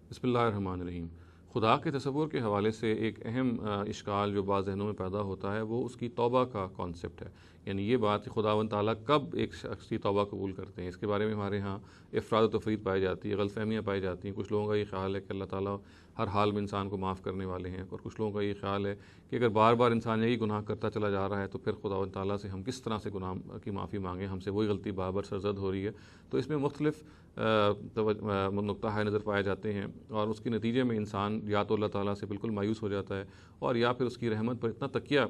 بسم اللہ الرحمن الرحیم۔ خدا کے تصور کے حوالے سے ایک اہم اشکال جو بعض ذہنوں میں پیدا ہوتا ہے وہ اس کی توبہ کا کانسیپٹ ہے، یعنی یہ بات کہ خداوند تعالیٰ کب ایک شخص کی توبہ قبول کرتے ہیں۔ اس کے بارے میں ہمارے ہاں افراد و تفرید پائی جاتی ہے، غلط فہمیاں پائی جاتی ہیں۔ کچھ لوگوں کا یہ خیال ہے کہ اللہ تعالیٰ ہر حال میں انسان کو معاف کرنے والے ہیں، اور کچھ لوگوں کا یہ خیال ہے کہ اگر بار بار انسان یہی گناہ کرتا چلا جا رہا ہے تو پھر خداوند تعالیٰ سے ہم کس طرح سے گناہ کی معافی مانگیں، ہم سے وہی غلطی بار بار سرزد ہو رہی ہے۔ تو اس میں مختلف نقطہ نظر پائے جاتے ہیں، اور اس کے نتیجے میں انسان یا تو اللہ تعالیٰ سے بالکل مایوس ہو جاتا ہے، اور یا پھر اس کی رحمت پر اتنا تکیہ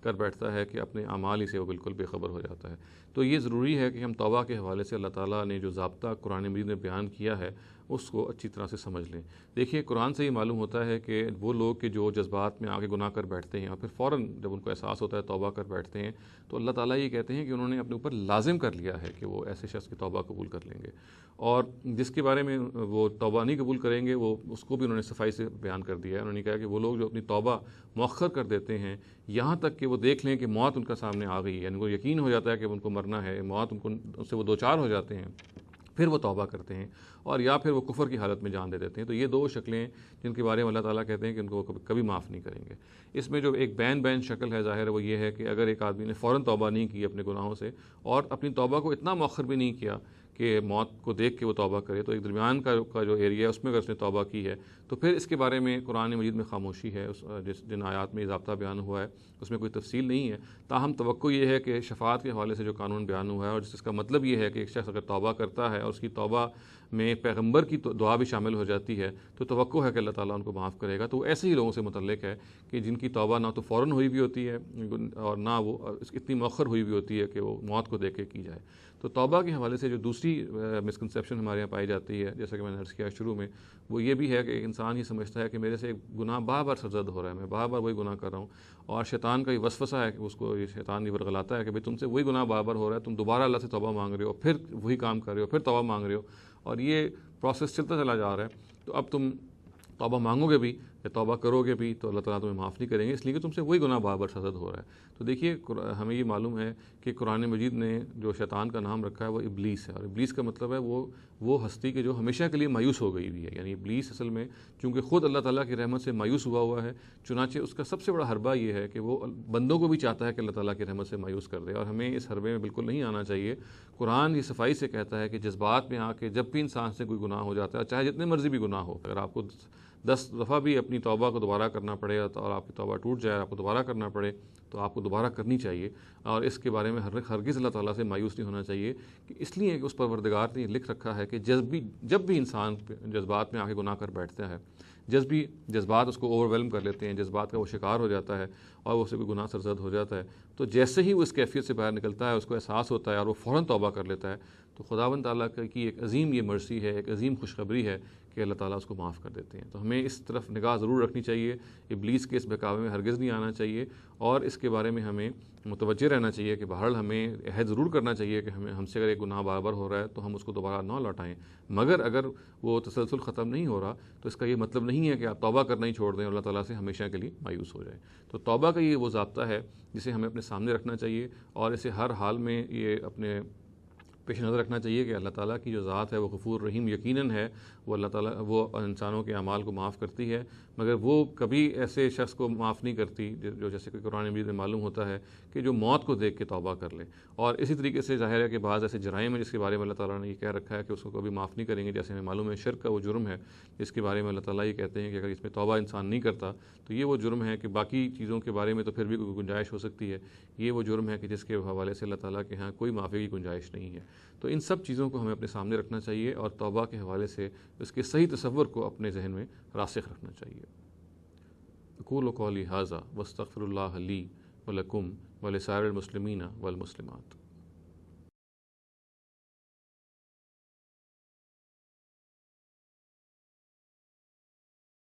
کر بیٹھتا ہے کہ اپنے اعمال ہی سے وہ بالکل بے خبر ہو جاتا ہے۔ تو یہ ضروری ہے کہ ہم توبہ کے حوالے سے اللہ تعالیٰ نے جو ضابطہ قرآن مجید میں بیان کیا ہے اس کو اچھی طرح سے سمجھ لیں۔ دیکھیے، قرآن سے یہ معلوم ہوتا ہے کہ وہ لوگ کہ جو جذبات میں آگے گناہ کر بیٹھتے ہیں اور پھر فوراً جب ان کو احساس ہوتا ہے توبہ کر بیٹھتے ہیں، تو اللہ تعالیٰ یہ کہتے ہیں کہ انہوں نے اپنے اوپر لازم کر لیا ہے کہ وہ ایسے شخص کی توبہ قبول کر لیں گے، اور جس کے بارے میں وہ توبہ نہیں قبول کریں گے وہ اس کو بھی انہوں نے صفائی سے بیان کر دیا ہے۔ انہوں نے کہا کہ وہ لوگ جو اپنی توبہ مؤخر کر دیتے ہیں یہاں تک کہ وہ دیکھ لیں کہ موت ان کا سامنے آ گئی ہے، یعنی ان کو یقین ہو جاتا ہے کہ ان کو مرنا ہے، موت ان سے وہ دوچار ہو جاتے ہیں، پھر وہ توبہ کرتے ہیں، اور یا پھر وہ کفر کی حالت میں جان دے دیتے ہیں۔ تو یہ دو شکلیں جن کے بارے میں اللہ تعالیٰ کہتے ہیں کہ ان کو کبھی معاف نہیں کریں گے۔ اس میں جو ایک بین شکل ہے ظاہر ہے وہ یہ ہے کہ اگر ایک آدمی نے فوراً توبہ نہیں کی اپنے گناہوں سے، اور اپنی توبہ کو اتنا مؤخر بھی نہیں کیا کہ موت کو دیکھ کے وہ توبہ کرے، تو ایک درمیان کا جو ایریا ہے اس میں اگر اس نے توبہ کی ہے تو پھر اس کے بارے میں قرآن مجید میں خاموشی ہے۔ جن آیات میں ضابطہ بیان ہوا ہے اس میں کوئی تفصیل نہیں ہے، تاہم توقع یہ ہے کہ شفاعت کے حوالے سے جو قانون بیان ہوا ہے، اور جس کا مطلب یہ ہے کہ ایک شخص اگر توبہ کرتا ہے اور اس کی توبہ میں پیغمبر کی دعا بھی شامل ہو جاتی ہے تو توقع ہے کہ اللہ تعالیٰ ان کو معاف کرے گا۔ تو وہ ایسے ہی لوگوں سے متعلق ہے کہ جن کی توبہ نہ تو فوراً ہوئی بھی ہوتی ہے اور نہ وہ اتنی مؤخر ہوئی بھی ہوتی ہے کہ وہ موت کو دیکھ کے کی جائے۔ تو توبہ کے حوالے سے جو دوسری مسکنسیپشن ہمارے یہاں پائی جاتی ہے، جیسا کہ میں نے عرض کیا شروع میں، وہ یہ بھی ہے کہ انسان یہ سمجھتا ہے کہ میرے سے ایک گناہ بار بار سرزد ہو رہا ہے، میں بار بار وہی گناہ کر رہا ہوں، اور شیطان کا یہ وسوسہ ہے کہ اس کو یہ شیطان یہ ورغلاتا ہے کہ بھئی تم سے وہی گناہ بار بار ہو رہا ہے، تم دوبارہ اللہ سے توبہ مانگ رہے ہو، پھر وہی کام کر رہے ہو، پھر توبہ مانگ رہے ہو، اور یہ پروسیس چلتا چلا جا رہا ہے۔ تو اب تم توبہ مانگو گے بھی یا توبہ کرو گے بھی تو اللہ تعالیٰ تمہیں معاف نہیں کریں گے، اس لیے کہ تم سے وہی گناہ بار بار سرزد ہو رہا ہے۔ تو دیکھیے، ہمیں یہ معلوم ہے کہ قرآن مجید نے جو شیطان کا نام رکھا ہے وہ ابلیس ہے، اور ابلیس کا مطلب ہے وہ ہستی کہ جو ہمیشہ کے لیے مایوس ہو گئی ہوئی ہے۔ یعنی ابلیس اصل میں چونکہ خود اللہ تعالیٰ کی رحمت سے مایوس ہوا ہے، چنانچہ اس کا سب سے بڑا حربہ یہ ہے کہ وہ بندوں کو بھی چاہتا ہے کہ اللہ تعالیٰ کی رحمت سے مایوس کر دے، اور ہمیں اس حربے میں بالکل نہیں آنا چاہیے۔ قرآن یہ صفائی سے کہتا ہے کہ جذبات میں آ کے جب بھی انسان سے کوئی گناہ ہو جاتا ہے، چاہے جتنے مرضی بھی گناہ ہو، اگر آپ کو 10 دفعہ بھی اپنی توبہ کو دوبارہ کرنا پڑے اور آپ کی توبہ ٹوٹ جائے، آپ کو دوبارہ کرنا پڑے، تو آپ کو دوبارہ کرنی چاہیے، اور اس کے بارے میں ہرگز اللہ تعالیٰ سے مایوس نہیں ہونا چاہیے، کہ اس لیے کہ اس پروردگار نے یہ لکھ رکھا ہے کہ جب بھی انسان جذبات میں آ کے گناہ کر بیٹھتا ہے، جذبات اس کو اوور ویلم کر لیتے ہیں، جذبات کا وہ شکار ہو جاتا ہے اور وہ اسے بھی گناہ سرزد ہو جاتا ہے، تو جیسے ہی وہ اس کیفیت سے باہر نکلتا ہے، اس کو احساس ہوتا ہے اور وہ فوراً توبہ کر لیتا ہے، تو خداوند تعالیٰ کی ایک عظیم یہ مرسی ہے، ایک عظیم خوشخبری ہے کہ اللہ تعالیٰ اس کو معاف کر دیتے ہیں۔ تو ہمیں اس طرف نگاہ ضرور رکھنی چاہیے، ابلیس کے اس بہکاوے میں ہرگز نہیں آنا چاہیے، اور اس کے بارے میں ہمیں متوجہ رہنا چاہیے کہ بہرحال ہمیں عہد ضرور کرنا چاہیے کہ ہم سے اگر ایک گناہ بار بار ہو رہا ہے تو ہم اس کو دوبارہ نہ لوٹائیں، مگر اگر وہ تسلسل ختم نہیں ہو رہا تو اس کا یہ مطلب نہیں ہے کہ آپ توبہ کرنا ہی چھوڑ دیں اور اللہ تعالیٰ سے ہمیشہ کے لیے مایوس ہو جائیں۔ تو توبہ کا یہ وہ ضابطہ ہے جسے ہمیں اپنے سامنے رکھنا چاہیے، اور اسے ہر حال میں یہ اپنے پیش نظر رکھنا چاہیے کہ اللہ تعالیٰ کی جو ذات ہے وہ غفور رحیم یقیناً ہے، وہ اللہ تعالیٰ وہ انسانوں کے اعمال کو معاف کرتی ہے، مگر وہ کبھی ایسے شخص کو معاف نہیں کرتی جو جیسے کہ قرآن مجید میں معلوم ہوتا ہے کہ جو موت کو دیکھ کے توبہ کر لے۔ اور اسی طریقے سے ظاہر ہے کہ بعض ایسے جرائم ہیں جس کے بارے میں اللہ تعالیٰ نے یہ کہہ رکھا ہے کہ اس کو کبھی معاف نہیں کریں گے، جیسے ہمیں معلوم ہے شرک کا وہ جرم ہے جس کے بارے میں اللہ تعالیٰ یہ کہتے ہیں کہ اگر اس میں توبہ انسان نہیں کرتا تو یہ وہ جرم ہے، کہ باقی چیزوں کے بارے میں تو پھر بھی کوئی گنجائش ہو سکتی ہے، یہ وہ جرم ہے کہ جس کے حوالے سے اللہ تعالیٰ کے ہاں کوئی معافی کی گنجائش نہیں ہے۔ تو ان سب چیزوں کو ہمیں اپنے سامنے رکھنا چاہیے، اور توبہ کے حوالے سے اس کے صحیح تصور کو اپنے ذہن میں راسخ رکھنا چاہیے۔ اقول قولی ھذا واستغفر اللہ لی ولکم ولسائر المسلمین والمسلمات۔